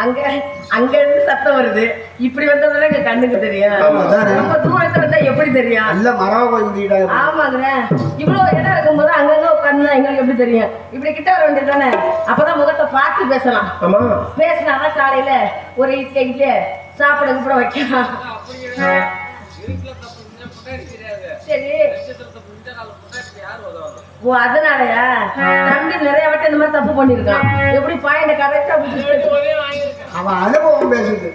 அங்க அங்க இருந்து சத்தம் வருது, இப்படி வந்ததுல எங்க கண்ணுக்கு தெரியும். ரொம்ப தூரத்துல இருந்தா எப்படி தெரியும்? இல்ல மரம் கொஞ்சம். ஆமாங்க, இவ்வளவு இடம் இருக்கும்போது அங்கங்க உட்கார்ந்து எங்களுக்கு எப்படி தெரியும்? இப்படி கிட்ட வர வேண்டியது தானே, அப்பதான் முகத்தை பார்த்து பேசலாம். பேசினாதான் காலையில ஒரு இட்லி சாப்பிட கூட வைக்கலாம். சரி, ஓ அதனாலயா தம்பி நிறைய வட்டம் இந்த மாதிரி தப்பு பண்ணிருக்கான். எப்படி பாயிண்ட கரெக்டா அவன் அனுபவம் பேசுது.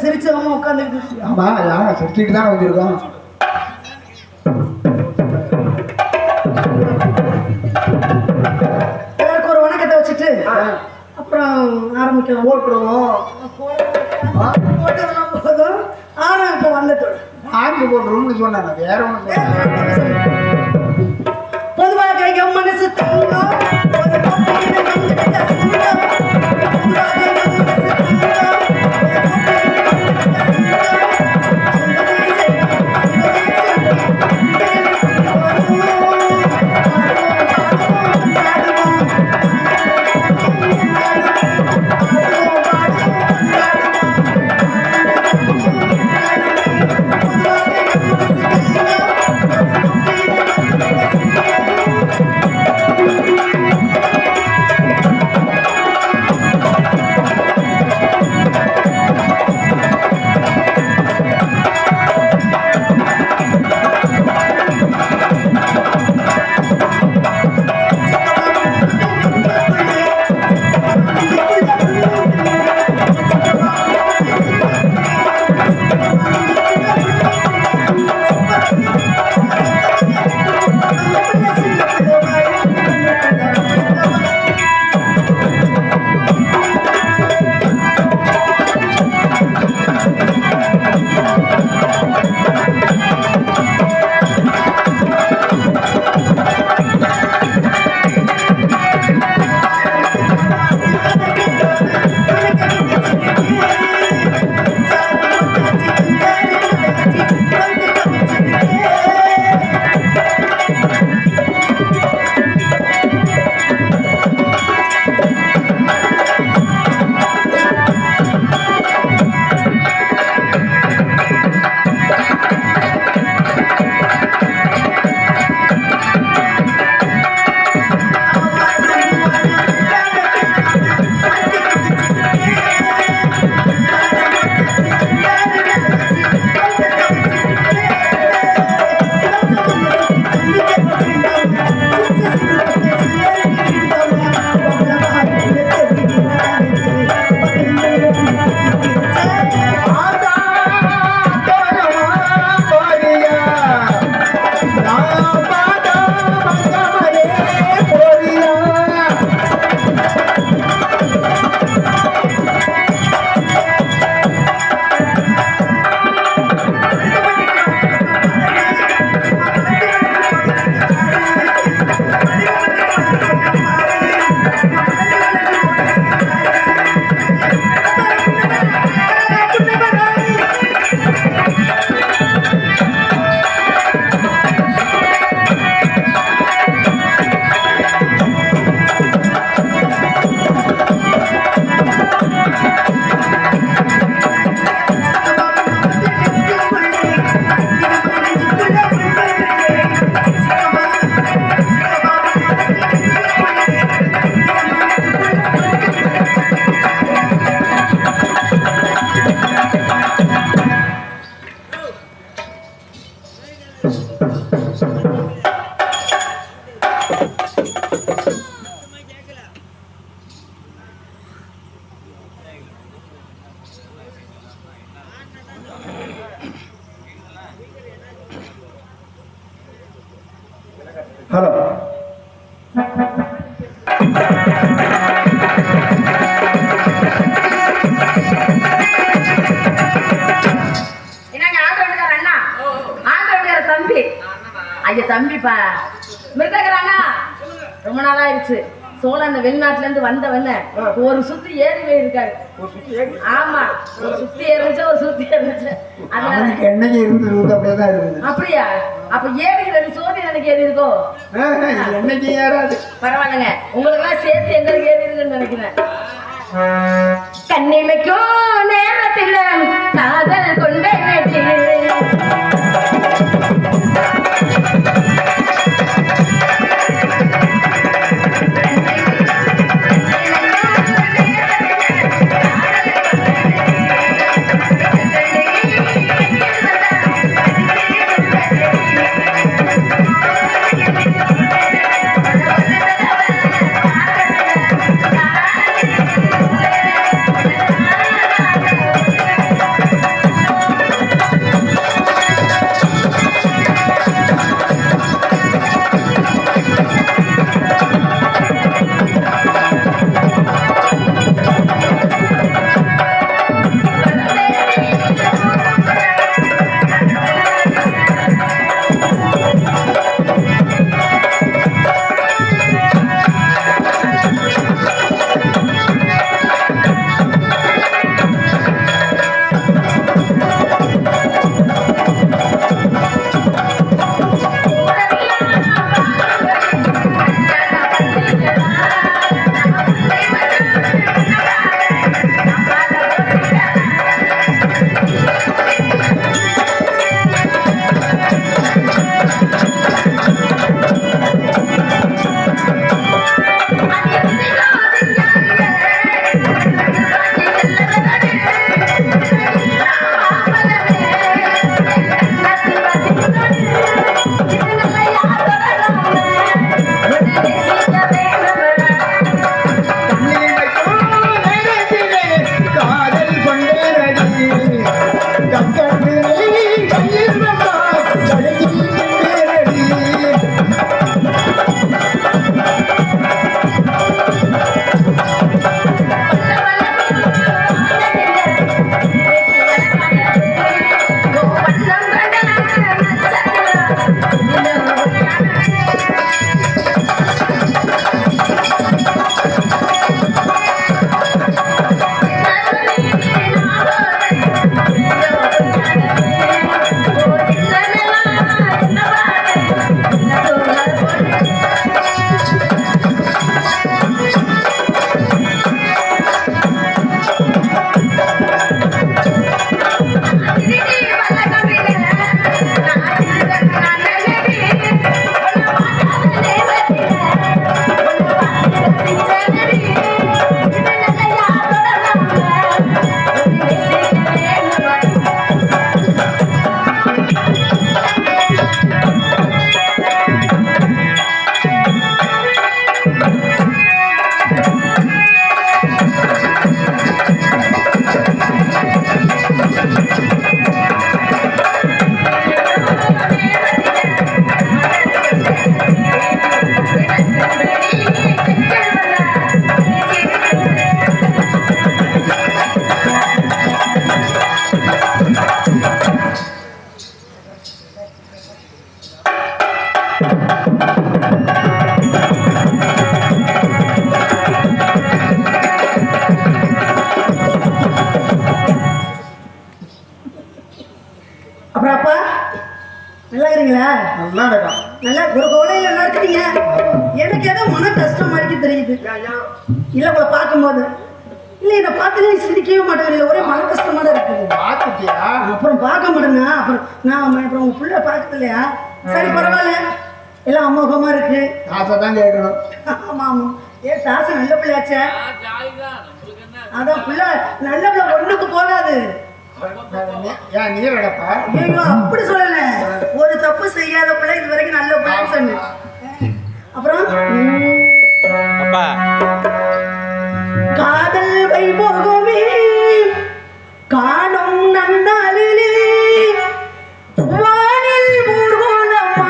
சிரிச்சவங்க உட்காந்துருக்கு. ஆமா, யாரும் சிரிச்சுட்டு தான் வந்திருக்கோம். எல்லாருக்கும் ஒரு வணக்கத்தை வச்சுட்டு அப்புறம் ஆரம்பிக்கலாம். போட்டுருவோம். போட்டதெல்லாம் போதும், ஆரம்பிப்போம். வந்துட்டோம் ஆரம்பி போட்டுருவோம்னு சொன்னாங்க, வேற ஒன்று. பொதுவாக என் மனசு தங்கம், ஹலோ என்னங்க ஆந்திரக்கார அண்ணா ஆந்திரக்கார தம்பி ஐயா தம்பிப்பா மிருதகரானா ரொம்ப நாளா ஆயிடுச்சு சோழ அந்த வெளிநாட்டுல இருந்து வந்தவன ஒரு சுத்தி ஏறி போயிருக்காரு. ஆமா ஒரு சுத்தி ஏறிச்சு ஒரு சுத்தி ஏறிச்சு என்னைக்கு இருந்து அப்படியேதான் இருக்குது. அப்படியா அப்ப ஏறிக்கிறது சோதி எனக்கு ஏறி இருக்கோ என்னைக்கு ஏறாது. பரவாயில்லைங்க உங்களுக்கு எல்லாம் சேர்த்து எங்களுக்கு ஏறி இருக்குன்னு நினைக்கிறேன். கண்ணிமைக்கும் நேரத்தில் காதல் கொண்டே அப்புறம் அப்பா நல்லா இருக்கீங்களா? நல்லா இருக்கும். நல்லா ஒரு கோலையில் நல்லா இருக்கிறீங்க. எனக்கு ஏதோ மன கஷ்டம் மாதிரி தெரியுது. இல்லை உங்களை பார்க்கும்போது இல்லை என்னை பார்த்து சிரிக்கவே மாட்டேங்க. ஒரே மன கஷ்டமா தான் இருக்குது. பார்த்துட்டியா? அப்புறம் பார்க்க மாட்டேங்க. அப்புறம் அப்புறம் உங்க பிள்ளை பார்க்குது இல்லையா? சரி பரவாயில்ல எல்லாம் அமோகமா இருக்கு. காசை தான் கேட்கணும். ஆமா ஆமா ஏன் தாசை நல்ல பிள்ளையாச்சே. அதான் பிள்ளை நல்ல பிள்ளை ஒண்ணுக்கு போகாது. ஏன் நீர் அடப்பா? ஐயோ அப்படி சொல்லல. ஒரு தப்பு செய்யாத பிள்ளை இது வரைக்கும் நல்ல பிள்ளைன்னு சொன்னேன். அப்புறம் காதல் வைபோகமே காணும் நன்னாளிலே வானில் ஊர்வலமா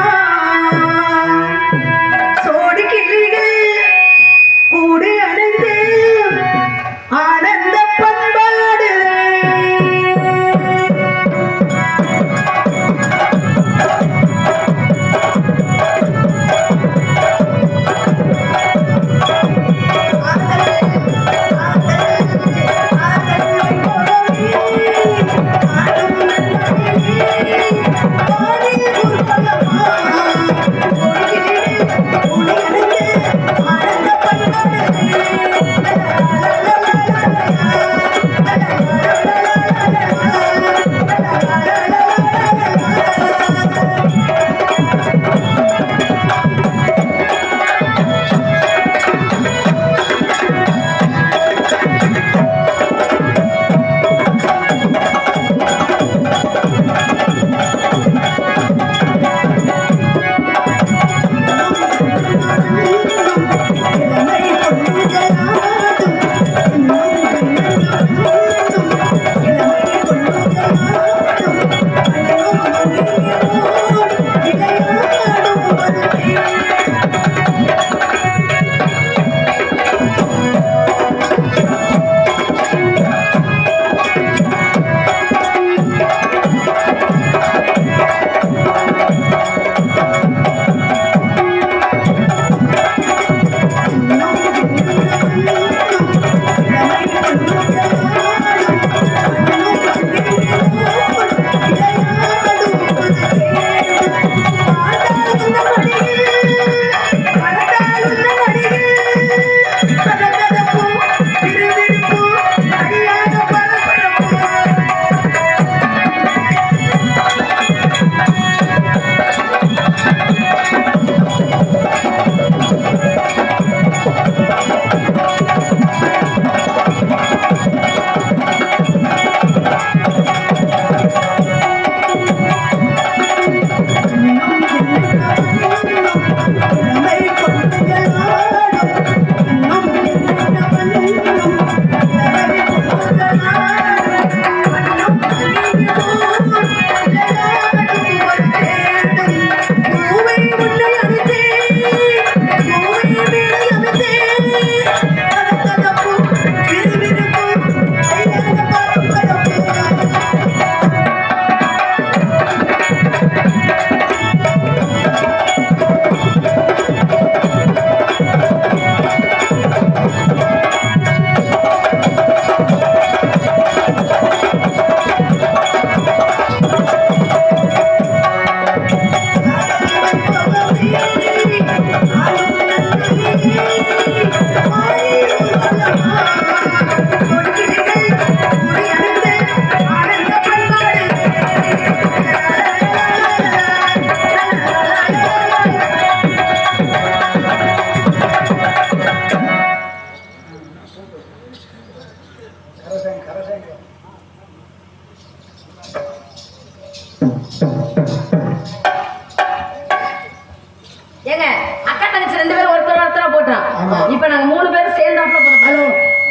ஏங்க அக்கா தங்கச்சி 2 பேரும் ஒருத்தரா போட்டோம். ஆமா. இப்ப நாங்க 3 பேரும் சேர்ந்தாப்புல போட்டோம். ஹலோ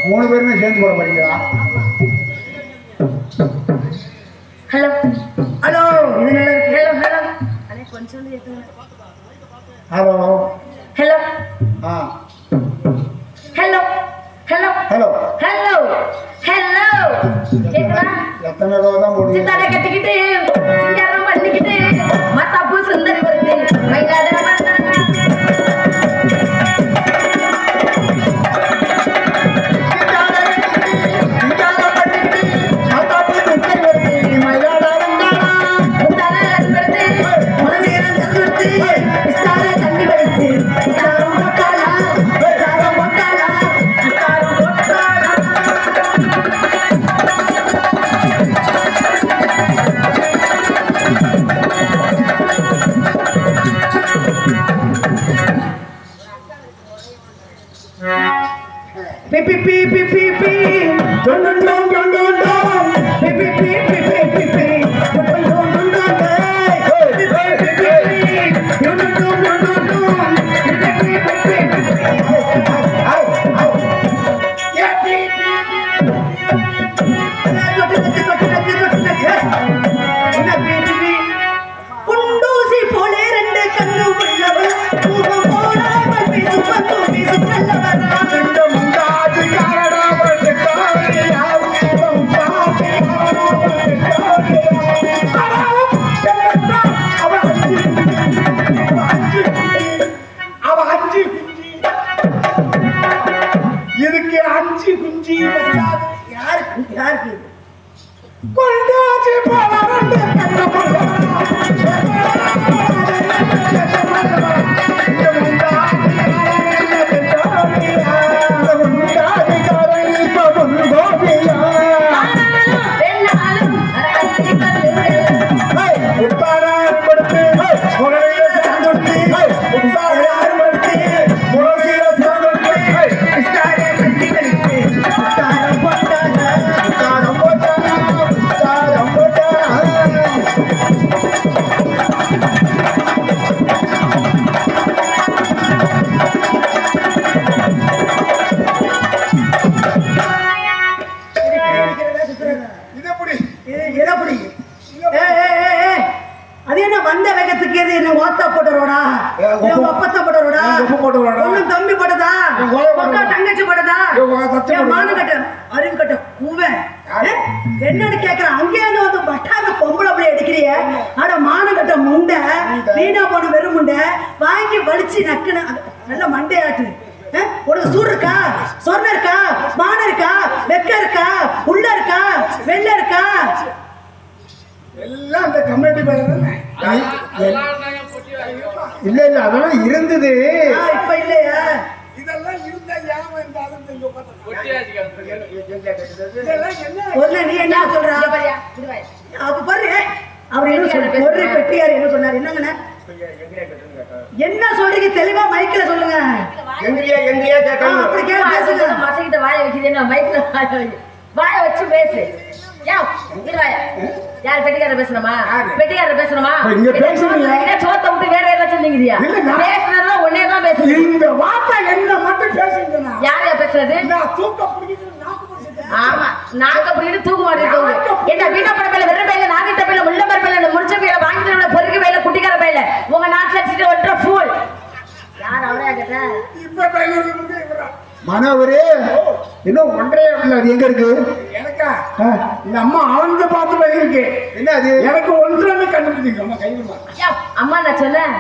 3 பேருமே சேர்ந்து போட போறீங்களா? ஹலோ ஹலோ இது நல்லா இருக்கு. ஹலோ ஹலோ அண்ணே கொஞ்சம் ஏத்துங்க. ஹலோ ஹலோ ஆ hello hello hello hello hello கேக்குதா? எத்தனை தடவை தான் போடுவீங்க? சித்தாட கட்டிக்கிட்டு சிங்காரம் பண்ணிக்கிட்டு மத்தாப்பு சுந்தரி வருது Mayilada Pi pi pi pi pi pi, dum dum dum dum dum dum. Pi pi pi pi pi pi pi, dum dum dum dum dum. Hey, pi pi pi pi pi, dum dum dum dum dum dum. Pi pi pi pi pi pi. Au au. Yeah, pi pi pi. என்ன pi pi pi? குண்டூசி போலே 2 கண்ணு உள்ளவள், பூகம் போடாமல் பேசும் பந்து பேசும் நல்லவள். இதுக்கு 5 குஞ்சு யாருக்கு கொண்டாச்சு போல 2 கண்ணு அது என்ன வந்த வேகத்துக்கு எது என்ன ஓத்தா போட்டரோடா ஒப்பத்தா போட்டரோடா ஒண்ணும் தம்பி போட்டதா அக்கா தங்கச்சி போட்டதா மானு கட்ட அறிவு கட்ட கூவன் என்னன்னு கேக்குறேன் அங்கே வந்து பட்டாத பொம்பளை அப்படி அடிக்கிறிய ஆனா மானு கட்ட முண்டை வீணா போன வெறும் முண்டை வாங்கி வலிச்சு நக்குன நல்ல மண்டையாட்டு உனக்கு சூடு இருக்கா சொர்ணம் இருக்கா மானம் இருக்கா வெக்க இருக்கா உள்ள இருக்கா வெள்ள இருக்கா எல்லாம் அந்த கம்யூனிட்டி இல்ல இல்ல அதெல்லாம் இருந்தது இப்ப இல்லையா இதெல்லாம் இருந்தா ஏன் இருந்தாலும் நீ என்ன சொல்ற அப்ப பாரு அவர் என்ன சொல்ற ஒரு பெட்டியார் என்ன சொன்னார் என்னங்கண்ணா என்ன சொல்றீங்க தெளிவா மைக்ல சொல்லுங்க எங்கயா கேட்கணும் அப்படி கேட்க பேசுங்க மசகிட்ட வாய வைக்கிறேன் மைக்ல வாய வச்சு பேசு யார் பெட்டிக்கார பேசணுமா பெட்டிக்கார பேசணுமா இங்க பேசுறீங்க சோத்த விட்டு வேற ஏதாச்சும் நீங்கிறியா பேசுறதா ஒன்னே தான் பேசுறீங்க இந்த வார்த்தை என்ன மட்டும் பேசுறீங்க யாரையா பேசுறது நான் தூக்க பிடிக்குது ஆமா நாக்க பிடிக்கிட்டு தூக்கு மாட்டிருக்கோங்க என்ன வீட்டா பட பையில வெறும் பையில நாகிட்ட பையில முள்ள பர பையில முடிச்ச பையில வாங்கிட்டு பொறுக்கு பையில குட்டிக்கார பையில உங்க நாக்கு அடிச்சுட்டு ஒன்ற ஃபூல் யார் அவரே கேட்ட இப்ப மனவரே இன்னும் ஒன்றே அது எங்க இருக்கு எனக்கா இந்த அம்மா ஆழ்ந்து பார்த்து போயிருக்கு என்ன அது எனக்கு ஒன்று கண்டுபிடிச்சிருக்கு அம்மா கையில அம்மா நான் சொன்னேன்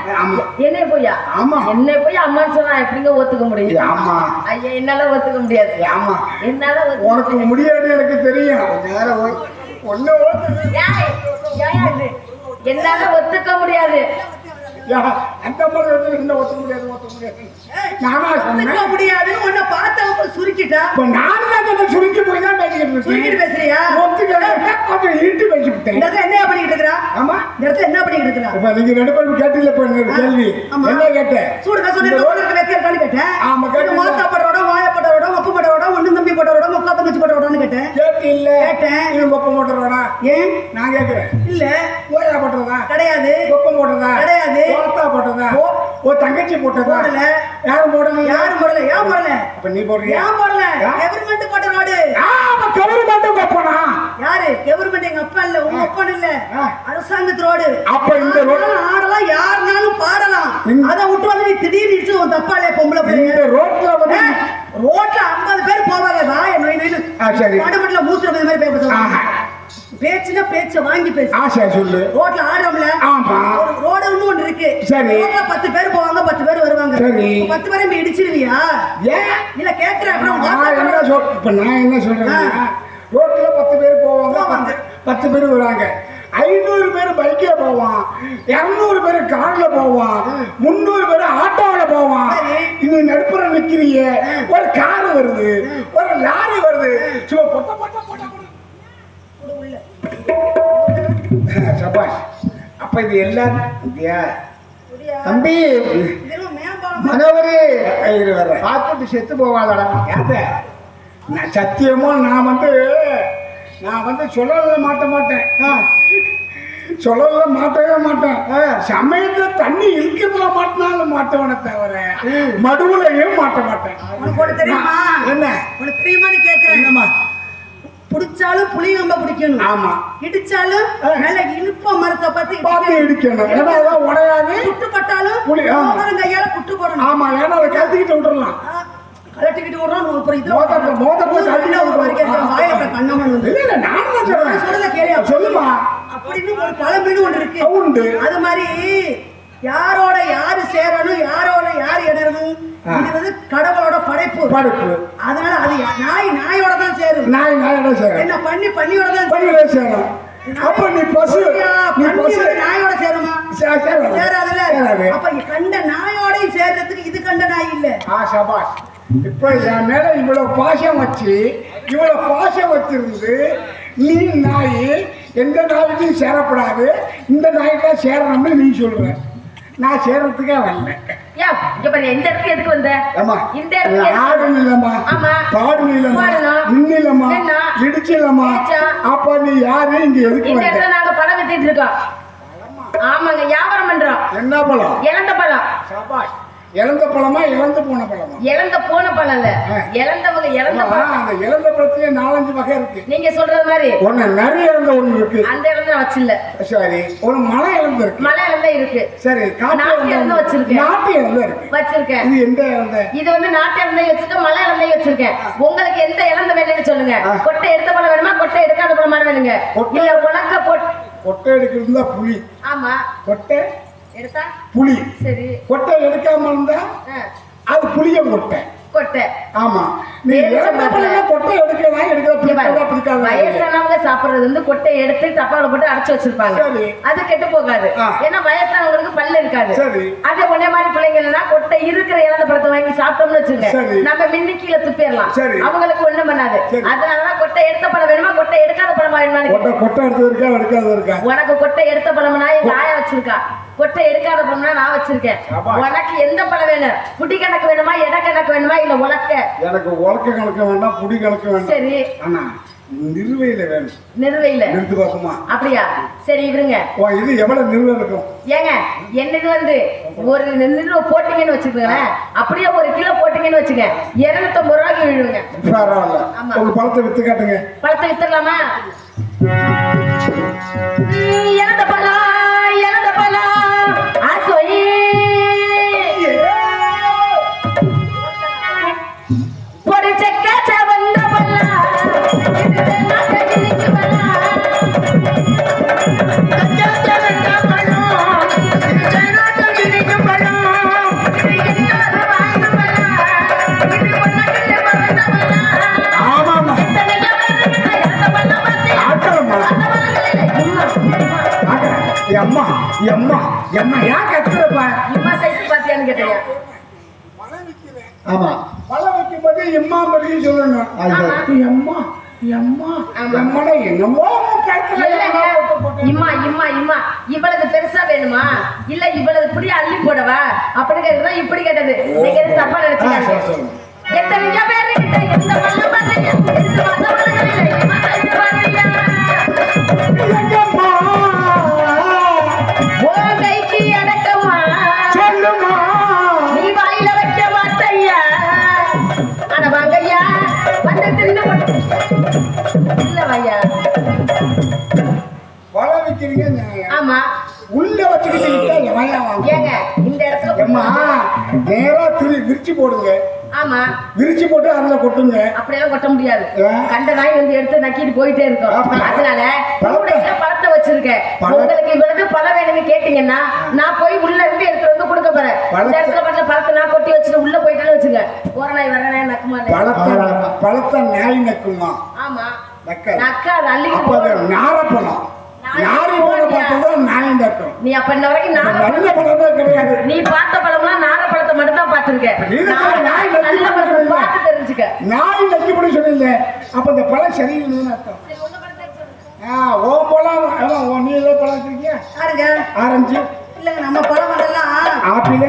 என்ன போயா ஆமா என்ன போய் அம்மான்னு சொன்னா எப்படிங்க ஒத்துக்க முடியும் ஆமா ஐயா என்னால ஒத்துக்க முடியாது ஆமா என்னால உனக்கு முடியாது எனக்கு தெரியும் நேரம் ஒண்ணு என்னால ஒத்துக்க முடியாது அந்த மாதிரி ஒத்துக்க முடியாது நானா ஒத்துக்க முடியாதுன்னு உன்னை பார்த்தவங்க சுருக்கிட்டா இப்ப நான் சுருக்கி போய் தான் பேசிக்கிட்டு சுருக்கிட்டு பேசுறியா ஒத்துக்க இட்டு பேசிக்கிட்டேன் இந்த இடத்துல என்ன பண்ணிக்கிட்டு இருக்கிறா ஆமா இந்த இடத்துல என்ன பண்ணிக்கிட்டு இருக்கிறா இப்ப நீங்க 2 பேரும் கேட்டீங்க இப்ப கேள்வி என்ன கேட்டேன் சூடு சொல்லி ரோட்ல வெக்க இருக்கான்னு கேட்டேன் ஆமா கேட்டு மாத்தா படரோட வாய படரோட உப்பு படரோட ஒண்ணு தம்பி படரோட முக்கா தங்கச்சி படரோட கேட்டேன். கேட்டு இல்ல கேட்டேன். இவன் கொப்பம் போட்டுறா ஏன் நான் கேட்கிறேன். இல்ல ஓயா போட்டதா கிடையாது. கொப்பம் போட்டதா கிடையாது. ஓத்தா போட்டதா ஓ. ஓ தங்கச்சி போட்டதா போடல. யாரும் போடல யாரும் போடல. ஏன் போடல? அப்ப நீ போடுறியா ஏன் போடல? ஆ? கவர்மெண்ட் போட்ட ரோடு. ஆமா கவர்மெண்ட் கொப்பனா யாரு? கவர்மெண்ட் எங்க அப்பா இல்ல, உங்க அப்பா இல்ல. ஆ. அரசாங்கத்து ரோடு. அப்ப இந்த ரோடு யாருனாலும் ஆடலாம், யாருனாலும் பாடலாம். இந்த- அதை விட்டு வந்து நீ திடீர்னு இடிச்சு உன் தப்பா இல்லையா பொம்பளை பிள்ளைங்க? இந்த ரோட்ல வந்து ரோட்ல 50 பேர் போவாங்க. வாய நோய் நோய் சரி பாடமட்டில மூத்திரம் இந்த மாதிரி பேச ஆஹா. பேச்சுனா பேச்ச வாங்கி பேசு. சரி சொல்லு ரோட்ல ஆடுறோம்ல, ஆமா ஒரு ரோடு ஒண்ணு இருக்கு. சரி. ரோட்ல 10 பேர் போவாங்க, 10 பேர் வருவாங்க. சரி. 10 பேரை நீ இடிச்சிருவியா? ஏன் இல்ல கேக்குறேன். அப்புறம் நான் என்ன சொல் இப்ப நான் என்ன சொல்றேன் ரோட்ல 10 பேர் போவாங்க 10 பேர் வராங்க 500 பேர் பைக்ல போவான் 200 பேர் கார்ல போவான் 300 பேர் ஆட்டோல போவான் சரி. இன்னும் நடுப்புற நிக்கிறிய ஒரு கார் வருது ஒரு லாரி வருது சும்மா பொட்ட பொட்ட பொட்ட சபாஷ் அப்ப இது எல்லாம் தம்பி இதெல்லாம் மேம்பாலம். மனோவரே வர பார்த்துட்டு செத்து போவாதடா நான் சத்தியமோ நான் வந்து சொல்லல மாட்டேன் சொல்லல மாட்டவே மாட்டேன் சமயத்துல தண்ணி இருக்கிறதுல மாட்டினாலும் மாட்டவனை தவிர மடுவுலையும் மாட்ட மாட்டேன் உனக்கு ஒண்ணு தெரியுமா? என்ன உனக்கு தெரியுமான்னு கேக்குறேன். என்னம்மா புடிச்சாலும் புளியம்ப பிடிக்கணும். ஆமா இடிச்சாலும் நல்ல இனிப்ப மரத்தை பார்த்து பார்த்து இடிக்கணும் ஏன்னா அதான் உடையாது குட்டுப்பட்டாலும் புளி, ஆ. கையால குட்டு போடணும். ஆமா ஏன்னா அதை கத்திக்கிட்டு விட்டுறலாம் கலட்டிக்கிட்டு விடுறோம். அப்புறம் இதுல மோதிரத்தை கழட்டி ஒரு வரைக்கும் வாயில போய் கண்ணமன் வந்து இல்ல நானும் தான் சொல்றேன் சொல்றத கேளியா? சொல்லுமா அப்படின்னு ஒரு பழமொழி ஒன்று இருக்கு. உண்டு அது மாதிரி யாரோட யாரு சேரணும், யாரோட யாரு இடணும், இது வந்து கடவுளோட படைப்பு. படுப்பு அதனால அது நாயோட தான் சேரும். நாயோட சேரும் என்ன பண்ணியோட தான் பண்ணியோட சேரும் அப்ப நீ பசு நாயோட சேருமா? சேராதுல்ல. அப்ப கண்ட நாயோடையும் சேர்றதுக்கு இது கண்ட நாய் இல்ல. சபாஷ் இப்ப என் மேல இவ்வளவு பாசம் வச்சிருந்து நீ நாய் எந்த நாய்க்கும் சேரப்படாது இந்த நாய்க்கா சேரணும்னு நீ சொல்ற நான் சேரத்துக்கே வரல இங்க பாரு, இந்த இடத்துக்கு எதுக்கு வந்த? ஆமா இந்த இடத்துக்கு ஆடு இல்லம்மா ஆமா. பாடு இல்லம்மா பாடணும். நின்னிலம்மா நின்னா. இடிச்சிலம்மா இடிச்சா. அப்ப நீ யாரு இங்க எதுக்கு இந்த வந்த இடத்துல நாங்க பழம் வித்துட்டு இருக்கோம். ஆமாங்க, வியாபாரம் பண்றோம். என்ன பழம் இழந்த பழம். சபாஷ் இழந்த பழமா இழந்து போன பழமா இழந்த போன பழம் இல்ல, இழந்தவங்க இழந்த பழம். அந்த இழந்த பழத்தையே 4-5 வகை இருக்கு நீங்க சொல்றது மாதிரி ஒண்ணு நிறைய இழந்த ஒண்ணு இருக்கு அந்த இழந்த வச்சில்ல. சரி ஒரு மலை இழந்த இருக்கு மலை இழந்த இருக்கு. சரி நாட்டு இழந்த வச்சிருக்கேன். நாட்டு இழந்த இருக்கு வச்சிருக்கேன். இது எந்த இழந்த இது வந்து நாட்டு இழந்தையும் வச்சிருக்கேன், மலை இழந்தையும் வச்சிருக்கேன். உங்களுக்கு எந்த இழந்த வேணும்னு சொல்லுங்க. கொட்டை எடுத்த பழம் வேணுமா, கொட்டை எடுக்காத பழமா வேணுங்க? கொட்டை. இல்ல உலக்க போட்டு கொட்டை எடுக்கிறது தான் புளி ஆமா கொட்டை எடுத்தா புளி சரி. கொட்டை எடுக்காம இருந்தா அது புளிய கொட்டை கொட்டை. ஆமா நீ இழந்த பழம் கொட்டை எடுக்கிறதா பிடிக்காத வயசானவங்க சாப்பிடுறது வந்து கொட்டை எடுத்து டப்பால போட்டு அடைச்சு வச்சிருப்பாங்க. சரி. அது கெட்டு போகாது. ஏன்னா வயசானவங்களுக்கு பல்லு இருக்காது. சரி. அதே ஒன்னே மாதிரி பிள்ளைங்கன்னா கொட்டை இருக்கிற இழந்த பழத்தை வாங்கி சாப்பிட்டோம்னு வச்சுங்க, சரி. நம்ம மின்னி கீழே துப்பிடலாம். சரி. அவங்களுக்கு ஒண்ணும் பண்ணாது. அதனாலதான் கொட்டை எடுத்த பழம் வேணுமா, கொட்டை எடுக்காத பழமா வேணுமா? கொட்டை எடுத்தது இருக்கா எடுக்காத இருக்கா? உனக்கு கொட்டை எடுத்த பழம்னா எங்க ஆயா வச்சிருக்கா, கொட்டை எடுக்காத பழம்னா நான் வச்சிருக்கேன். உனக்கு எந்த பழம் வேணும்? புடி கணக்கு வேணுமா, எடை கணக்கு வேணுமா, இல்ல உலக்க? எனக்கு உலக்க கணக்கு வேண்டாம், புடி கணக்கு வேண்டாம். சரி. ஆனா நிறுவையில வேணும். நிறுவையில நிறுத்து பார்க்குமா? அப்படியா? சரி இருங்க. ஓ இது எவ்வளவு நிறுவ இருக்கும்? ஏங்க என்னது வந்து ஒரு நிறுவ போட்டீங்கன்னு வச்சுக்கோங்களேன், அப்படியே 1 கிலோ போட்டீங்கன்னு வச்சுங்க, 250 ரூபாய்க்கு விழுவுங்க. பரவாயில்ல. உங்க பழத்தை வித்து காட்டுங்க. பழத்தை வித்துடலாமா? இழந்த பழம் ஆசோயி பொடி செக்க செவந்த பழம் அம்மா அம்மா அம்மா ஏன் கத்துறப்பா? இம்மா சைஸ் பாத்தியான்னு கேட்டீங்க. ஆமா பழம் வைக்கும் போது எம்மா பத்தி சொல்லணும். எம்மா எம்மா எம்மனா என்னமோ இம்மா இவ்வளவு பெருசா வேணுமா, இல்ல இவ்வளவு புடி அள்ளி போடவா அப்படின்னு கேட்டா இப்படி கேட்டது. நீங்க தப்பா நினைச்சீங்க. எத்தனை பேர் எந்த பழம் இல்ல வையா. பழம் விக்கிறீங்க. ஆமா. உள்ள வச்சுக்கிட்டு விட்டா எவையா வாங்க? ஏங்க இந்த இடத்துல அம்மா நேரா விரிச்சு போடுங்க. ஆமா. விரிச்சு போட்டு அதுல கொட்டுங்க. அப்படியெல்லாம் கொட்ட முடியாது. கண்ட நாய் வந்து எடுத்து நக்கிட்டு போயிட்டே இருக்கும். அதனால பழத்தை வச்சிருக்கேன். உங்களுக்கு இவ்வளவு பழம் வேணும்னு கேட்டீங்கன்னா நான் போய் உள்ள இருந்து எடுத்து வந்து கொடுக்க போறேன். இந்த இடத்துல மட்டும் பழத்தை நான் கொட்டி வச்சுட்டு உள்ள போயிட்டாலும் வச்சுங்க. ஒரு நாய் வர நாய் நக்குமா? பழத்தை நாய் நக்குமா? ஆமா. நக்காது அள்ளிட்டு நாரப்பழம். யாரு பார்த்ததும் நாய் நக்கும். நீ அப்ப இந்த வரைக்கும் நல்ல பழமே கிடையாது. நீ பார்த்த பழம்லாம் நாரப்பழத்தை மட்டும் தான் பார்த்திருக்க. நல்ல பழத்தை பார்த்து தெரிஞ்சுக்க. நாய் நக்கி கூட சொன்னீங்க. அப்ப இந்த பழம் சரியில்லைன்னு அர்த்தம். ஓ பழம் நீ ஏதோ பழம் வச்சிருக்கியா? பாருங்க. ஆரஞ்சு இல்லங்க நம்ம பழம் எல்லாம் ஆப்பிள்.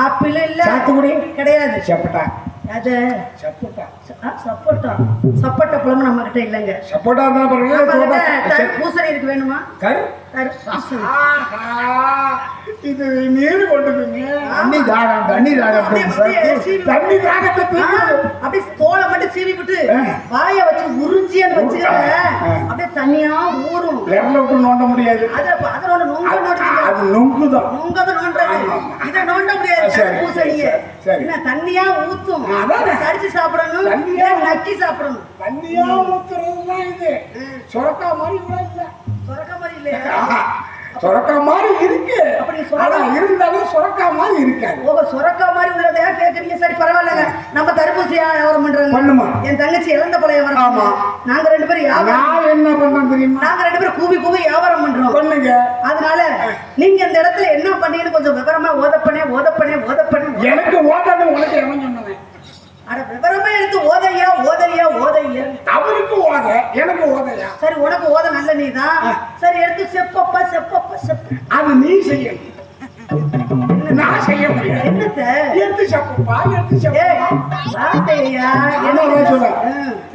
ஆப்பிள் இல்ல. சாத்துக்குடி கிடையாது. சப்போட்டா. அது சப்போட்டா. சப்போட்டா. சப்போட்டா பழம் நம்ம கிட்ட இல்லங்க. சப்போட்டா தான் பாருங்க. பூசணி இருக்கு வேணுமா? பூசணி. இது நீர் கொண்டுங்க. தண்ணி தாகம் தண்ணி தாகத்தை அப்படியே தோலை மட்டும் சீவி விட்டு வாயை வச்சு உறிஞ்சியன்னு வச்சுக்கோங்க. அப்படியே தண்ணியா ஊறும். விரல விட்டு நோண்ட முடியாது. அது நொங்குதான். நொங்கதான் நோண்டுறது. இதை நோண்ட முடியாது. பூசணியே என்ன தண்ணியா ஊத்தும். கடிச்சு சாப்பிடணும். நக்கி சாப்பிடணும். தண்ணியா ஊத்துறதுதான் இது. சொரக்கா மாதிரி கூட இல்ல. சொரக்கா மாதிரி இல்லையா? சொரக்கா மாதிரி இருக்கு. அப்படி இருந்தாலும் சொரக்கா மாதிரி இருக்காது. ஓ சொரக்கா மாதிரி உள்ளதையா கேக்குறீங்க. சரி பரவாயில்லைங்க. நம்ம தர்பூசணியா வியாபாரம் பண்றாங்க. பண்ணுமா? என் தங்கச்சி இழந்த பழைய வியாபாரம். ஆமா. நாங்க ரெண்டு பேரும் நான் என்ன பண்றோம் தெரியுமா? நாங்க ரெண்டு பேரும் கூவி கூவி வியாபாரம் பண்றோம். பண்ணுங்க. அதனால நீங்க இந்த இடத்துல என்ன பண்ணீங்கன்னு கொஞ்சம் விவரமா ஓதப்பனே. எனக்கு ஓதணும். உனக்கு எவன் சொன்னேன்? அட விவரமா எடுத்து ஓதையா. அவருக்கு ஓத எனக்கு ஓதையா? சரி உனக்கு ஓத நல்ல நீதான். சரி எடுத்து செப்பப்பா. அது நீ செய்யணும். நான் செய்ய முடியாது. என்னத்த எடுத்து செப்பப்பா எடுத்து வார்த்தையா என்ன சொல்ல?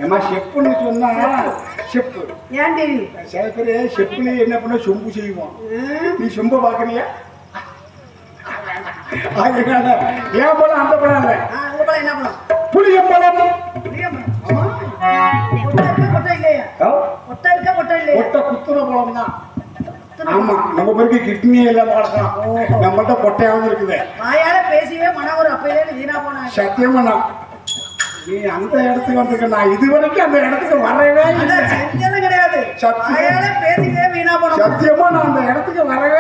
ஏமா செப்புன்னு சொன்னா செப்பு ஏன்டி சில பேர் செப்புல என்ன பண்ண சொம்பு செய்வோம். நீ சொம்ப பாக்குறியா? ஏன் பழம் அந்த பழம் இல்ல. அந்த பழம் என்ன பழம்? புளியம்பழம். கொட்டை இல்லையா? கொட்டை இல்லையா? கொட்டை குத்துற பழம் தான். ஆமா நம்ம பேருக்கு கிட்னியே எல்லாம் வளர்க்கலாம். நம்மகிட்ட கொட்டையாவது இருக்குது. வாயால பேசியே மன ஒரு அப்பையிலே வீணா போனாங்க. சத்தியமா நீ அந்த இடத்துக்கு வந்திருக்க. நான் இது வரைக்கும் அந்த இடத்துக்கு வரவே இல்லை. கிடையாது. வாயால பேசியே வீணா போன. சத்தியமா நான் அந்த இடத்துக்கு வரவே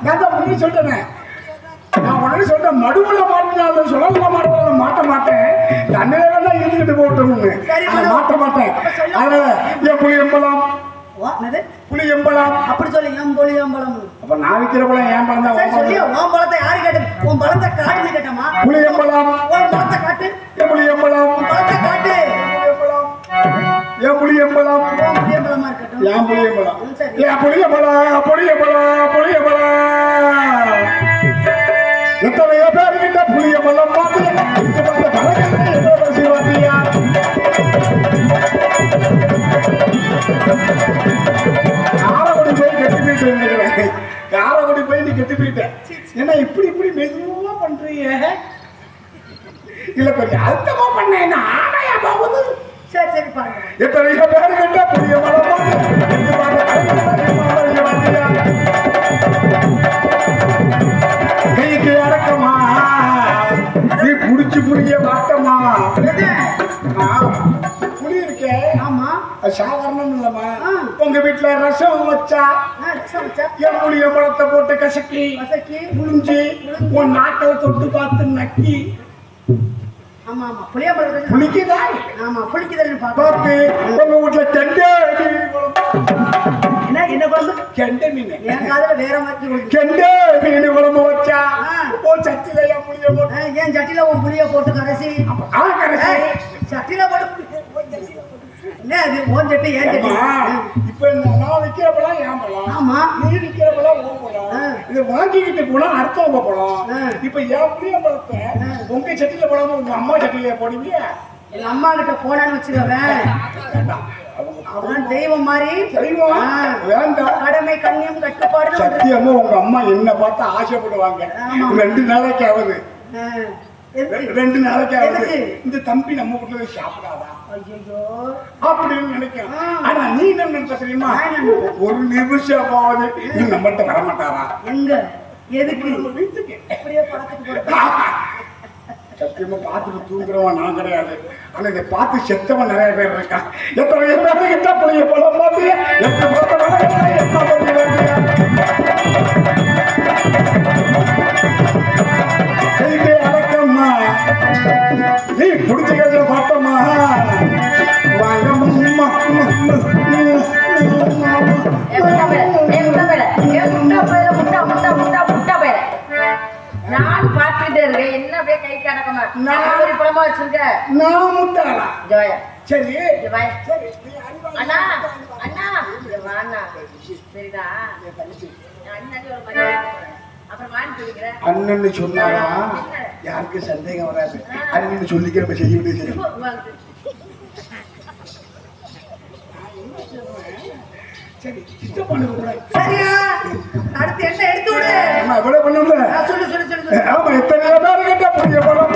நான் தான் முன்னாடி சொல்லிட்டேன். நான் உடனே சொல்றேன் மடுவுல மாட்டினாலும் சுழல்ல மாட்டினாலும் மாட்ட மாட்டேன். தண்ணில வேணா இருந்துகிட்டு போட்டோம்னு மாட்ட மாட்டேன். அதனால என் புளியம்பழம் புளியம்பழம் அப்படி சொல்லி என் புளியம்பழம். அப்ப நான் விற்கிற பழம் என் பழம் தான். சொல்லி உன் பழத்தை யாரு கேட்டு? உன் பழத்தை காட்டுன்னு கேட்டமா? புளியம்பழம். உன் பழத்தை காட்டு. என் புளியம்பழம். உன் பழத்தை காட்டு. என் புளியம்பழம். உன் புளியம்பழமா இருக்கட்டும். என் புளியம்பழம். என் புளியம்பழம். எத்தனையோ பேர் கிட்ட புளியம்பழம் பார்த்து காரக்குடி போய் நீ கெட்டு போயிட்டேன். ஏன்னா இப்படி மெதுவா பண்றீங்க. இல்ல கொஞ்சம் அழுத்தமா பண்ண ஆடையா போகுது. சரி பாருங்க. எத்தனையோ பேர் கிட்ட புளியம்பழம் கைக்கு அடக்கமா நீ புடிச்சு புளிய வாட்டமா. புளி இருக்கே. ஆமா அது சாதாரணம் இல்லம்மா. உங்க வீட்டுல ரசம் வச்சா என் புளியம்பழத்தை போட்டு கசக்கி புளிஞ்சு உன் நாக்கில தொட்டு பார்த்து நக்கி. ஆமா புளியம்பழம் புளிக்குதா? ஆமா புளிக்குதுன்னு பார்த்து உங்க வீட்டுல கெண்டை என்ன குழம்பு? கெண்டை மீன். என் காதுல வேற மாதிரி கெண்டை மீன் குழம்பு வச்சா உன் சட்டில என் புளிய போட்டு என் சட்டில உன் புளிய போட்டு கரைசி சட்டில போட்டு என்ன அது ஓன் சட்டி ஏன் சட்டி? இப்ப நான் விற்கிற பழம் என் பழம். ஆமா நீ விற்கிற பழம் உன் பழம். இது வாங்கிக்கிட்டு போனா அடுத்தவங்க பழம். இப்ப என் புளிய பழத்தை உங்க சட்டில போடாம உங்க அம்மா சட்டில போடுவீங்க. எங்க அம்மா கிட்ட போனான்னு வச்சுக்கவேன். தெய்வம் மாதிரி வேண்டாம். கடமை கண்ணியம் கட்டுப்பாடு. சத்தியமா உங்க அம்மா என்ன பார்த்து ஆசைப்படுவாங்க. 2 நாளைக்கு ஆகுது. 2 நாளைக்கு ஆகுது. இந்த தம்பி நம்ம வீட்டுல சாப்பிடாதா? ஐயோ அப்படின்னு நினைக்கிறேன். ஆனா நீ என்ன நினைச்ச தெரியுமா? ஒரு நிமிஷமாவது நீ நம்மகிட்ட வர மாட்டாரா? எங்க எதுக்கு வீட்டுக்கு அப்படியே பார்த்துட்டு சத்தியமா பார்த்துட்டு தூங்குறவன் நான் கிடையாது. ஆனா இதை பார்த்து செத்தவன் நிறைய பேர் இருக்கான். எத்தனை எத்தனை பிள்ளைங்க போல பார்த்து அடக்கம்மா நீ பிடிச்சிக்கிறத பார்த்தம்மா நான் பார்த்துட்டே இருக்கேன். என்ன அப்படியே கை கடக்கமா ஒரு பழமா வச்சிருக்க? நான் முட்டாளா? ஜோயா சரி சரி அண்ணா அண்ணா வாண்ணா. சரிடா அண்ணாடி ஒரு மணி அப்புறம் வாங்கி குடிக்கிறேன். அண்ணன்னு சொன்னாரா யாருக்கு சந்தேகம் வராது. அண்ணன்னு சொல்லிக்கிறப்ப செய்ய வேண்டியது. சரி சரியா அடுத்து என்ன எடுத்து விடு. எவ்வளவு பண்ணுங்க? சொல்லு சொல்லு சொல்லு. ஆமா எத்தனை பேர் கேட்டா புரிய போறோம்.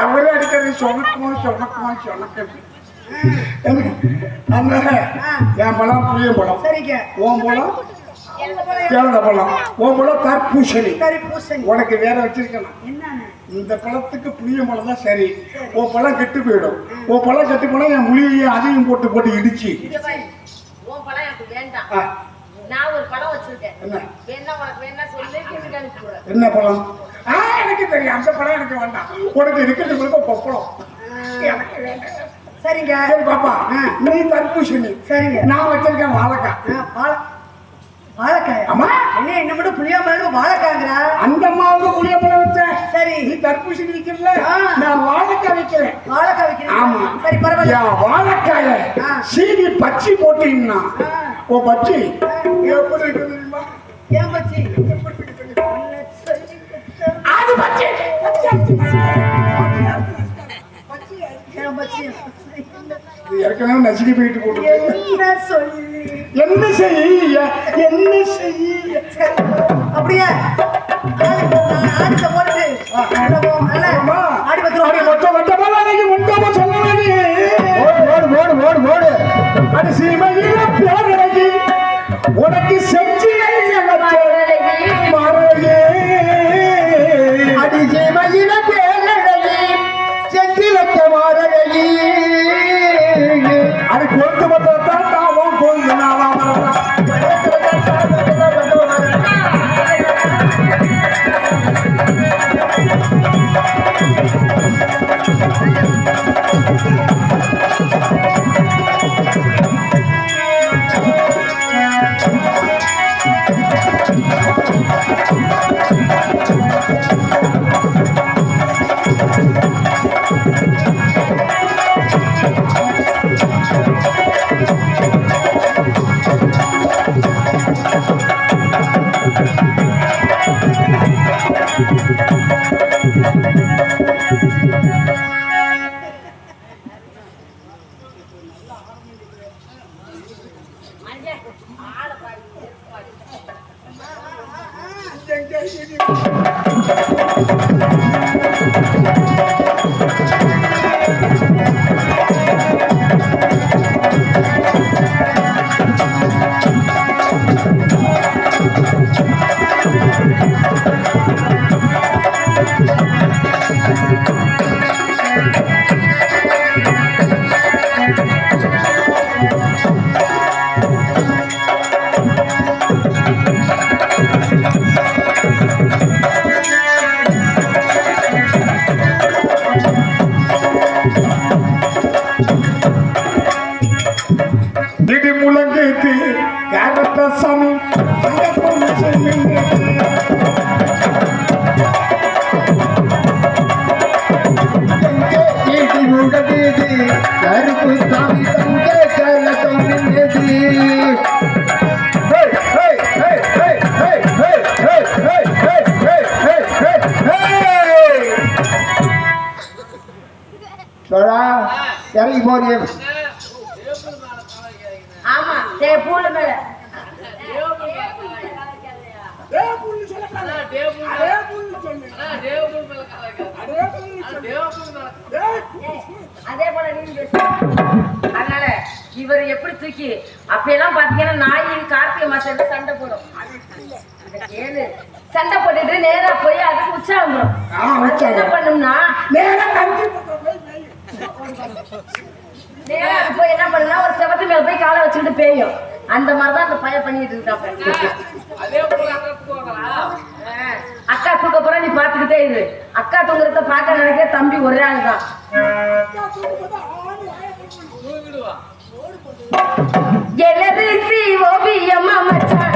அவரே அடிக்கிறது சொன்னக்குமா சொன்னக்குமா சொன்னக்கு என் பழம் புளிய பழம். சரிங்க. ஓம் பழம் தேவத பழம். ஓம் பழம் தர்பூசணி. உனக்கு வேற வச்சிருக்கணும். இந்த பழத்துக்கு புளிய பழம் தான் சரி. உன் பழம் கெட்டு போயிடும். உன் பழம் கெட்டு போனா என் முழியையும் அதையும் போட்டு போட்டு இடிச்சு. உன் பழம் எனக்கு வேண்டாம். நான் ஒரு பழம் வச்சிருக்கேன். என்ன வேணா உனக்கு வேணா சொல்லி என்ன பழம்? எனக்கு தெரியும். அந்த பழம் எனக்கு வேண்டாம். உனக்கு இருக்கிறது பப்பளம் எனக்கு வேண்டாம். சரிங்க. சரி பாப்பா நீ தர்பூசணி. சரிங்க. நான் வச்சிருக்கேன் வாழைக்காய். வாழைக்காய்? ஆமா. என்ன மட்டும் புளியாமலும் வாழைக்காய்ங்கிறா? அந்த அம்மாவுக்கு புளியப்பழம் வச்சேன். சரி. நீ தர்பூசணி விற்கிறல, நான் வாழைக்காய் விற்கிறேன். வாழைக்காய் விற்கிறேன். ஆமா. சரி பரவாயில்ல. வாழைக்காய சீனி பச்சி போட்டீங்கன்னா ஓ பச்சி எப்படி இருக்கு தெரியுமா? ஏன் பச்சி? அது பச்சி ஏற்கனவே நசுக்கி போயிட்டு போட்டு என்ன செய்ய அப்படியே ஆடித்த போட்டு ஆடி ஓடு அது சீமையில பேரழகி உனக்கு செஞ்சு மாறழகி அடி சீமையில பேரழகி செஞ்சு வைக்க மாறழகி அது கொண்டு வந்தான் தாவும் கொண்டு இடி முழங்கிட்டு கேரட்ட சாமி இடி முழங்கிட்டு கருப்பு சாமி தங்க கலக்கம் நின்றது இறங்கி போறிய ஆமா பூல மேல தேவபூன்னு சொல்லக்கூடாது. அதே பூன்னு சொல்லு. அதே பூன்னு சொல்லு. அதே போல நீங்க பேசு. அதனால இவர் எப்படி தூக்கி அப்பெல்லாம் பாத்தீங்கன்னா நாய் கார்த்திகை மாசத்துல சண்டை போடும். ஏழு சண்டை போட்டுட்டு நேரா போய் அதுக்கு உற்சாகம் என்ன பண்ணும்னா நேரா போய் என்ன பண்ணுனா ஒரு செவத்து மேல போய் காலை வச்சுக்கிட்டு பேயும். அந்த மாதிரிதான் அந்த பையன் பண்ணிட்டு இருக்காங்க. அக்கா தூக்க போற நீ பாத்துக்கிட்டே இரு. அக்கா தூங்குறத பாக்க நினைக்க தம்பி ஒரே ஆள் தான். எலரிசி ஓவியமா மச்சான்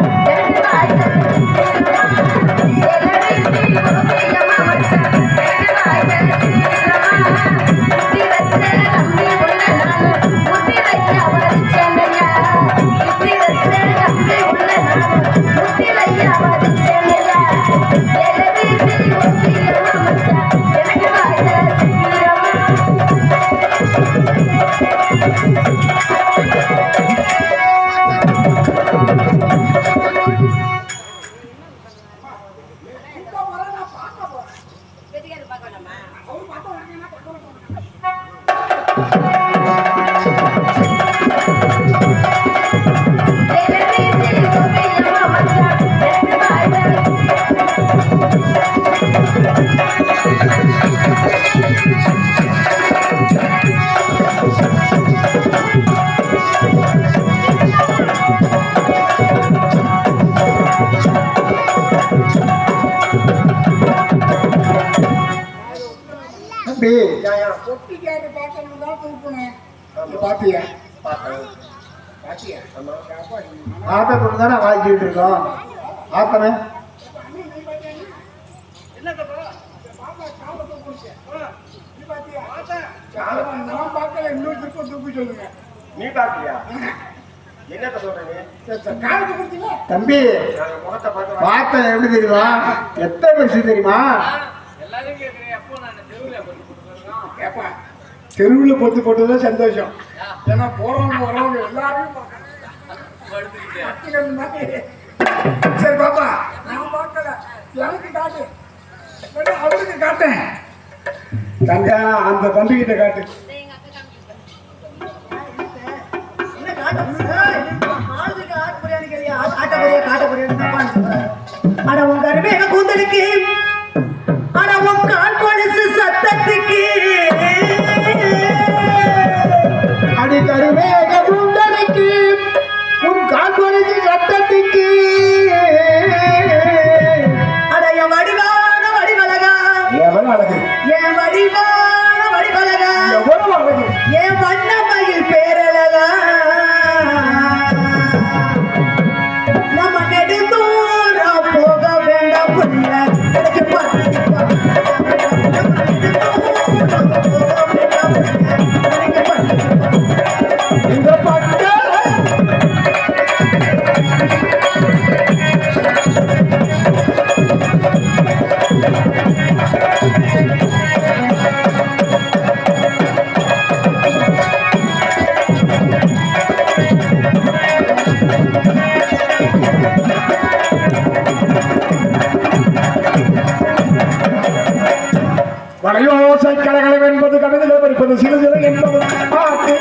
தானே வாழ்த்திட்டு இருக்கோம். ஆத்தமே நீ பாத்தியா என்ன சொல்றீங்க தம்பி? பார்த்தேன். எப்படி தெரியுமா? எத்தனை வருஷம் தெரியுமா? தெருவில் பொத்து போட்டுதான் சந்தோஷம். ஏன்னா போறவங்க எல்லாரும் சரி பாப்பா நான் பார்க்கல. எனக்கு காட்டு, அவருக்கு காட்டேன். தங்க அந்த தம்பி கிட்ட காட்டு. கூந்தலுக்கு ஆனா உன் கால் கொலுசு சத்தத்துக்கு அடி கருவேக கூந்தலுக்கு உன் கால் கொலுசு சத்தத்துக்கு அடைய வடிவான வடிவழகா எவ்வளவு அழகு, என் வடிவான வடிவழகா எவ்வளவு அழகு, என் வண்ணமயில் பேரழகா நம்ம நெடுந்தூரம் போக வேண்டாம் புள்ள எனக்கு இந்த பட்ட வளையோசை கலகலம் என்பது கவிதையிலே படிப்பது சில சில என்பது பாட்டு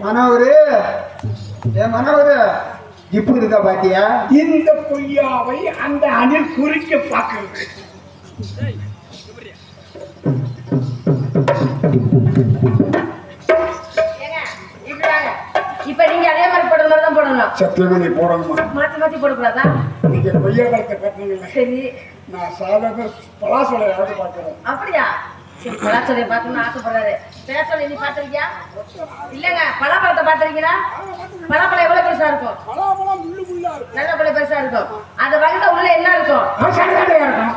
மனோரு, என் மனோரு இப்படி இருக்கா பாத்தியா? இந்த பொய்யாவை அந்த அணில் குறிக்க பார்க்கிறது. சத்தியமா நீ போடணுமா? மாத்தி மாத்தி போடக்கூடாதா? நீங்க கொய்யா பழத்தை கட்டினீங்கல்ல, சரி. நான் சாதாரண பலாசோலை யாரும் பார்க்கிறேன். அப்படியா? சரி, பலாச்சொலையை பார்க்கணும்னு ஆசைப்படுறாரு. பேசலை நீ பார்த்திருக்கியா? இல்லங்க, பலாப்பழத்தை பார்த்திருக்கீங்களா? பலாப்பழம் எவ்வளவு பெருசா இருக்கும்? பலாப்பழம் முள்ளு முள்ளா இருக்கும். நல்ல பழம் பெருசா இருக்கும். அந்த வகுத்த உள்ள என்ன இருக்கும்? சடை சடையா இருக்கும்.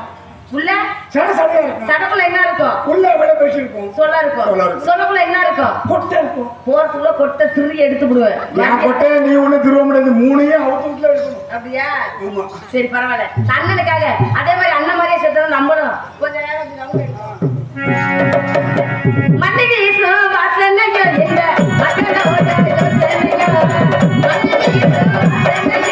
உள்ள சடை சடையா இருக்கும். சடக்குள்ள என்ன இருக்கும்? உள்ள எவ்வளவு பெருசு இருக்கும்? சொல்ல இருக்கும். சொல்ல இருக்கும். சொல்லக்குள்ள என்ன இருக்கும்? கொட்டை இருக்கும். போறதுக்குள்ள கொட்டை திருடி எடுத்து விடுவேன். என் கொட்டையை நீ ஒண்ணு திரும்ப முடியாது, மூணையும் அவுத்து வீட்டுல இருக்கணும். அப்படியா? ஆமா. சரி, பரவாயில்ல. அண்ணனுக்காக அதே மாதிரி அண்ணன் மாதிரியே செத்தோம் நம்பணும். கொஞ்ச நேரம் இப்படி ரவுண்ட் அடிப்போம். மண்ணுக்கு ஈஸ்வரம் வாசனைங்க எங்க மக்கள ஓடாது சேனைங்க. மண்ணுக்கு ஈஸ்வரம் வாசனைங்க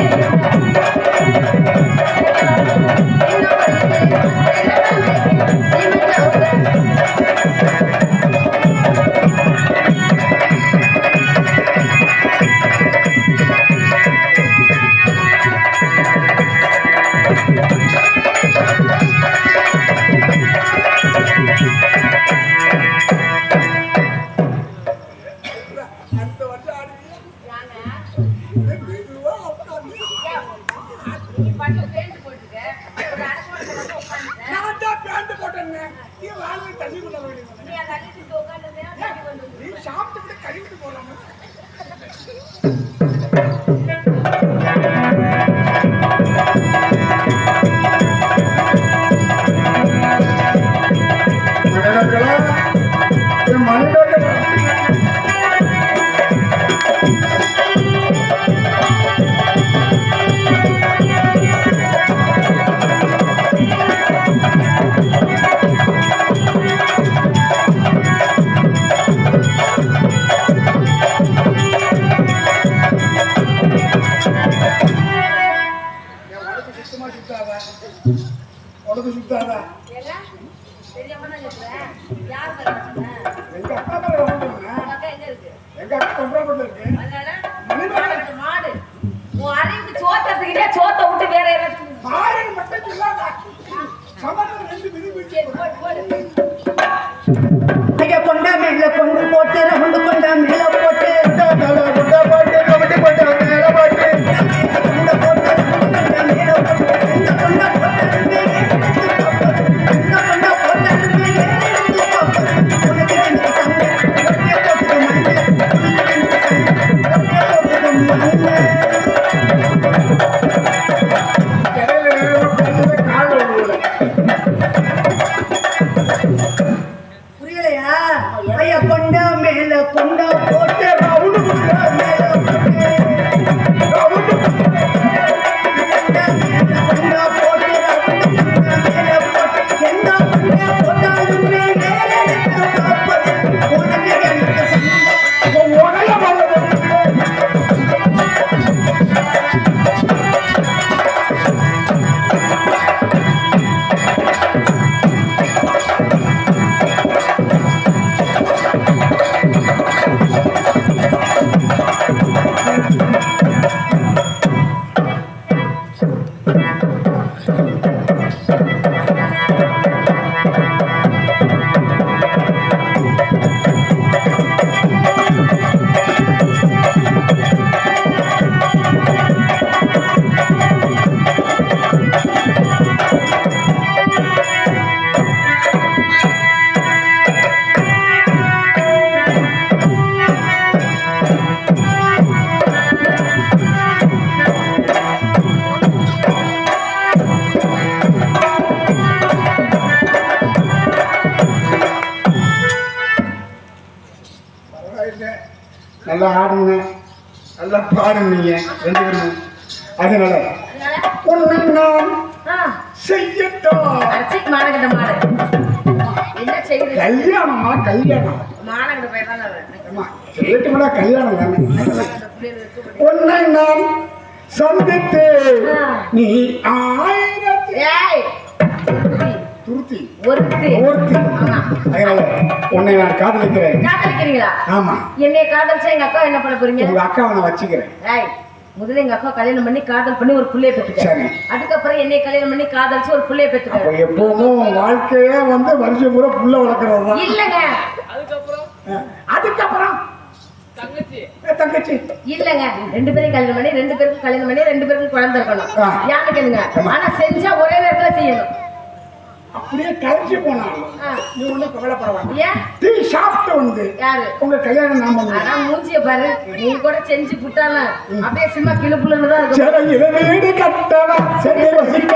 மாடு உன் அறிவுக்கு சோத்தத்துக்கிட்டே சோத்த விட்டு வேற ஐயா கொண்டா மேல கொண்டு போட்டு ரவுண்டு கொண்டா மேல போட்டு கொண்டா போட்டு கமிட்டி போட்டு மேல போட்டு கொண்டா போட்டு மேல போட்டு கொண்டா போட்டு புரியலையா? ஐயா கொண்டா மேல கொண்டா போட்டு ரவுண்டு கொண்டா மேல போட்டு ரவுண்டு கொண்டா மேல கொண்டா போட்டு ரவுண்டு கொண்டா மேல போட்டு எந்த கொண்டா போட்டாலும் மேலே காப்பது உனக்கு எனக்கு சந்தோஷம் உடல போடுறது நல்லா ஆடுங்க, நல்லா பாடுங்க ரெண்டு பேரும். அதனால ஒண்ணு நான் செய்யட்டும். மானகிட்ட மாடு என்ன செய்யுது? கல்யாணமா கல்யாணம் மானகிட்ட போய் தான் செய்யட்டும்டா, கல்யாணம் தானே. ஒன்னை நான் சந்தித்து நீ துருத்தி ஒருத்தி ஒருத்தி. அதனால உன்னை நான் காதலிக்கிறேன். காதலிக்கிறீங்களா? ஆமா. என்னைய காதலிச்சா எங்க அக்கா என்ன பண்ண போறீங்க? உங்க அக்காவை நான் வச்சுக்கிறேன். ஏய், முதல்ல எங்க அக்கா கல்யாணம் பண்ணி காதல் பண்ணி ஒரு புள்ளைய பெற்றுக்க. சரி. அதுக்கப்புறம் என்னைய கல்யாணம் பண்ணி காதலிச்சு ஒரு புள்ளைய பெற்றுக்க. அப்ப எப்பவும் வாழ்க்கையே வருஷம் பூரா புள்ள வளர்க்கறது தான். இல்லங்க, அதுக்கப்புறம் தங்கச்சி இல்லங்க 2 பேரும் கல்யாணம் பண்ணி 2 பேருக்கும் கல்யாணம் பண்ணி 2 பேருக்கும் குழந்தை இருக்கணும். யான்னு கேளுங்க. ஆனா செஞ்சா ஒரே நேரத்துல செய்யணும். அப்படியே கரைச்சி போனாலும் நீ ஒண்ணு கவலைப்பட வேண்டாம். ஏன் டீ சாப்பிட்டு வந்து யாரு உங்க கல்யாணம் நாம ஆனா மூஞ்சிய பாரு நீ கூட செஞ்சு புட்டான அப்படியே சும்மா கிளுப்புலன்னு தான் இருக்கும். சரி வீடு கட்டவா சரி வசிக்க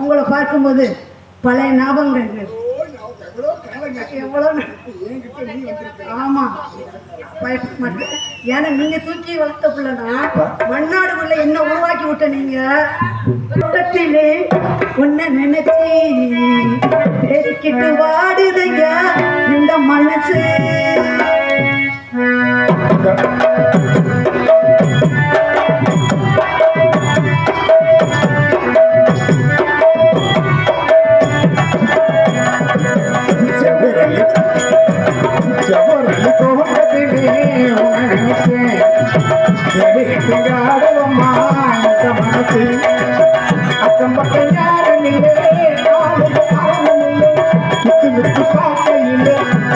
உங்களை பார்க்கும்போது பழைய ஞாபகங்கள் எவ்வளவு ஆமா ஏன்னா நீங்க தூக்கி வளர்த்த பிள்ளைனா மண்ணாடு பிள்ளை என்ன உருவாக்கி விட்ட நீங்க கூட்டத்திலே உன்னை நினைச்சு பேசிக்கிட்டு வாடுதைங்க இந்த மனசு அக்கம் பக்கம் யாரும் இல்லை பார்க்கையில்லை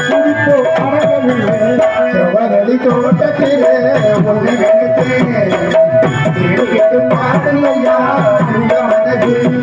குறிப்போ அடங்கவில்லை செவரளி தோட்டத்திலே ஒன்று நினைத்தேன் பாடலையா இந்த மனதில்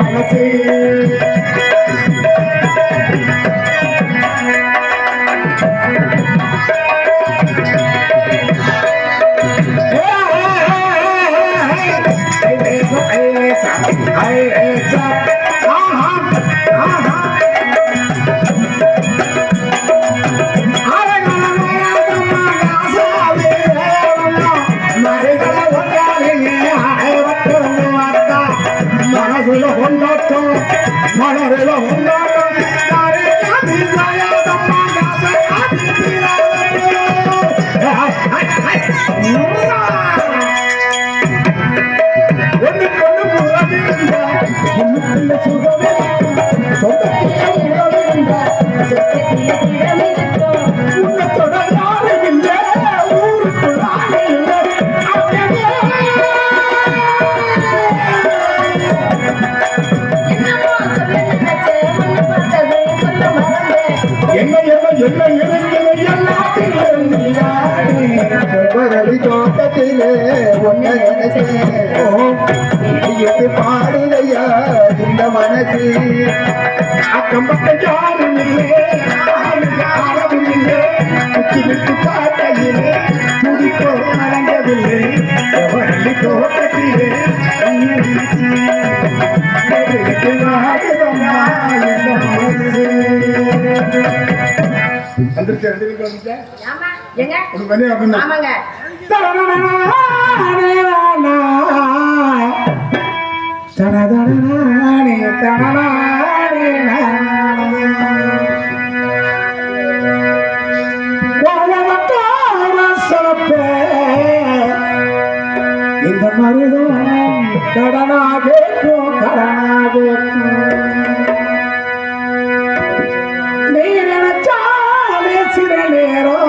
மனசு அக்கம் பக்கம் யாரும் இல்லை ஆரவும் இல்லை குச்சி விட்டு பார்க்கையிலே துடிப்போ அடங்கவில்லை செவரளி தோட்டத்திலே வந்துருச்சு 2 வீக் வந்துச்சு ஆமா எங்க உனக்கு வந்து அப்படின்னா ஆமாங்க இந்த மருதம் கடனாக கடனாக நீ நினைச்சாலே சில நேரம்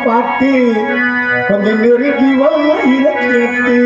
பாட்டு கொஞ்சம் நெருங்கி வாயில கேட்டு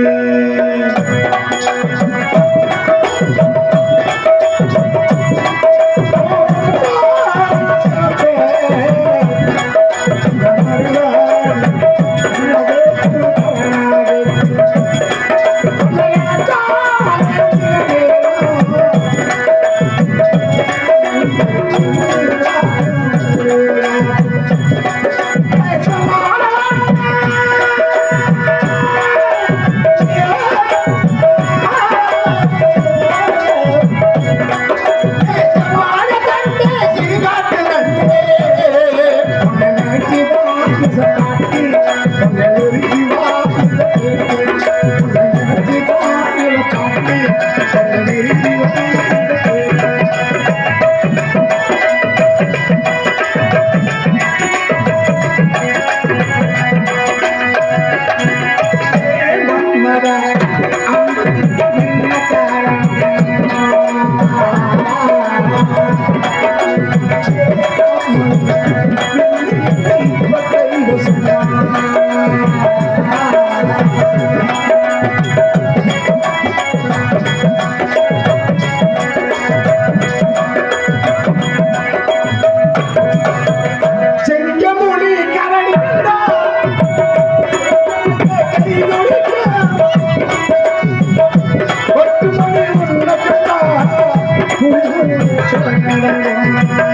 Thank you.